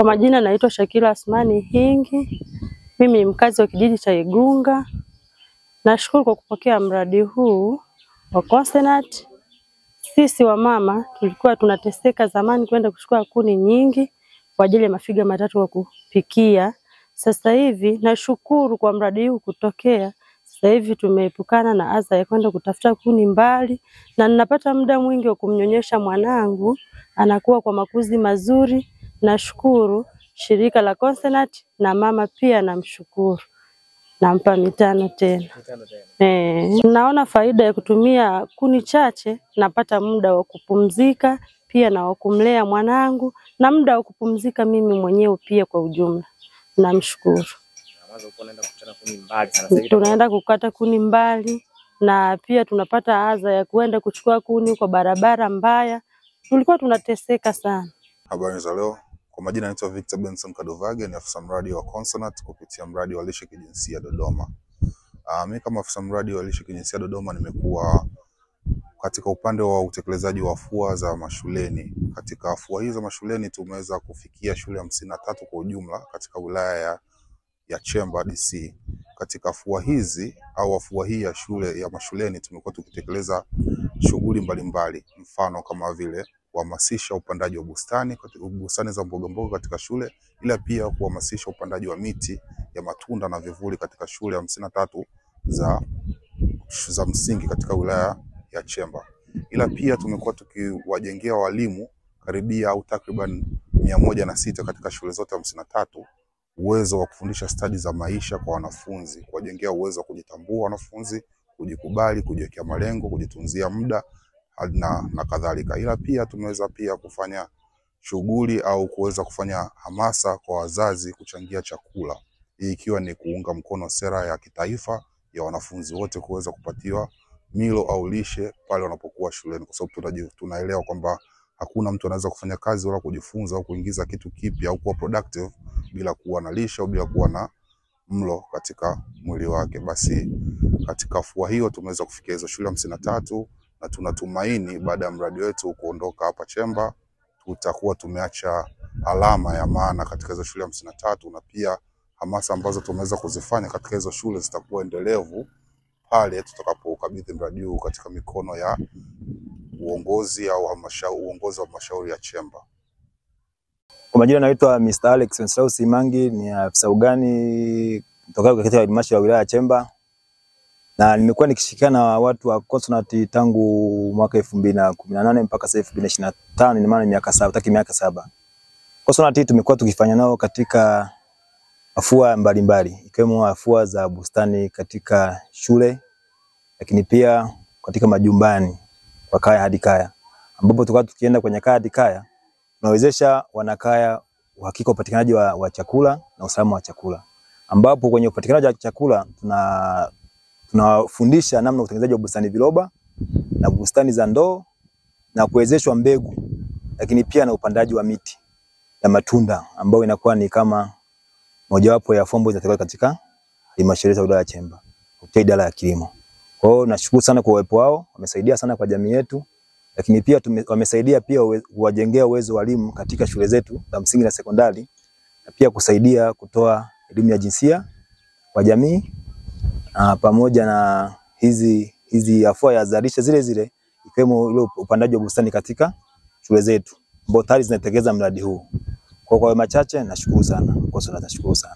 Kwa majina naitwa Shakila Asmani Hingi. Mimi ni mkazi wa kijiji cha Igunga. Nashukuru kwa kupokea mradi huu wa Consenat. Sisi wamama tulikuwa tunateseka zamani kwenda kuchukua kuni nyingi kwa ajili ya mafiga matatu wa kupikia. Sasa hivi nashukuru kwa mradi huu kutokea. Sasa hivi tumeepukana na adha ya kwenda kutafuta kuni mbali na ninapata muda mwingi wa kumnyonyesha mwanangu, anakuwa kwa makuzi mazuri. Nashukuru shirika la Consenat na mama pia namshukuru. Nampa 5 tena. Naona faida ya kutumia kuni chache, napata muda wa kupumzika pia na wa kumlea mwanangu na muda wa kupumzika mimi mwenyewe pia kwa ujumla. Namshukuru. Tunaenda kukata kuni mbali na pia tunapata adha ya kuenda kuchukua kuni kwa barabara mbaya. Tulikuwa tunateseka sana. Habari za leo. Kwa majina naitwa Victor Benson Kadovage, ni afisa mradi wa Consenat kupitia mradi wa lishe kijinsia Dodoma. Mimi kama afisa mradi wa lishe kijinsia Dodoma nimekuwa katika upande wa utekelezaji wa afua za mashuleni. Katika afua hizo za mashuleni tumeweza kufikia shule 53 kwa ujumla katika wilaya ya Chemba DC. Katika afua hizi au afua hii ya shule ya mashuleni tumekuwa tukitekeleza shughuli mbalimbali, mfano kama vile kuhamasisha upandaji wa bustani za mboga mboga katika shule, ila pia kuhamasisha upandaji wa miti ya matunda na vivuli katika shule 53 za msingi katika wilaya ya Chemba. Ila pia tumekuwa tukiwajengea walimu karibia au takriban 106 katika shule zote 53 uwezo wa kufundisha stadi za maisha kwa wanafunzi, kuwajengea uwezo wa kujitambua wanafunzi, kujikubali, kujiwekea malengo, kujitunzia muda na kadhalika. Ila pia tumeweza pia kufanya shughuli au kuweza kufanya hamasa kwa wazazi kuchangia chakula. Hii ikiwa ni kuunga mkono sera ya kitaifa ya wanafunzi wote kuweza kupatiwa milo au lishe pale wanapokuwa shuleni, kwa sababu tunaelewa kwamba hakuna mtu anaweza kufanya kazi wala kujifunza au kuingiza kitu kipya au kuwa productive bila kuwa na lishe au bila kuwa na mlo katika mwili wake. Basi katika afua hiyo tumeweza kufikia hizo shule 53 na tunatumaini baada ya mradi wetu kuondoka hapa Chemba tutakuwa tumeacha alama ya maana katika hizo shule 53, na pia hamasa ambazo tumeweza kuzifanya katika hizo shule zitakuwa endelevu pale tutakapokabidhi mradi huu katika mikono ya uongozi au uongozi wa halmashauri ya Chemba. Kwa majina naitwa Mr. Alex Wenceslaus Simangi, ni afisa ugani kutoka katika halmashauri ya wilaya ya Chemba. Na nimekuwa nikishirikiana na watu wa Consenat tangu mwaka 2018 mpaka sasa 2025, ni maana miaka 7. Consenat tumekuwa tukifanya nao katika afua mbalimbali, ikiwemo afua za bustani katika shule, lakini pia katika majumbani kwa kaya hadi kaya, ambapo tulikuwa tukienda kwenye kaya hadi kaya tunawezesha wanakaya uhakika upatikanaji wa chakula na usalama wa chakula, ambapo kwenye upatikanaji wa chakula tunawafundisha namna utengenezaji wa bustani viroba na bustani za ndoo na kuwezeshwa mbegu, lakini pia na upandaji wa miti ya matunda ambayo inakuwa ni kama mojawapo ya fombo zinazotoka katika halmashauri ya wilaya ya Chemba kupitia idara ya kilimo. Kwa hiyo nashukuru sana kwa uwepo wao, wamesaidia sana kwa jamii yetu, lakini pia wamesaidia pia kuwajengea uwezo walimu katika shule zetu za msingi na sekondari, na pia kusaidia kutoa elimu ya jinsia kwa jamii, pamoja na hizi afua ya zalisha zile ikiwemo upandaji wa bustani katika shule zetu ambao tayari zinatekeleza mradi huu. Kwa machache nashukuru sana. Nashukuru sana.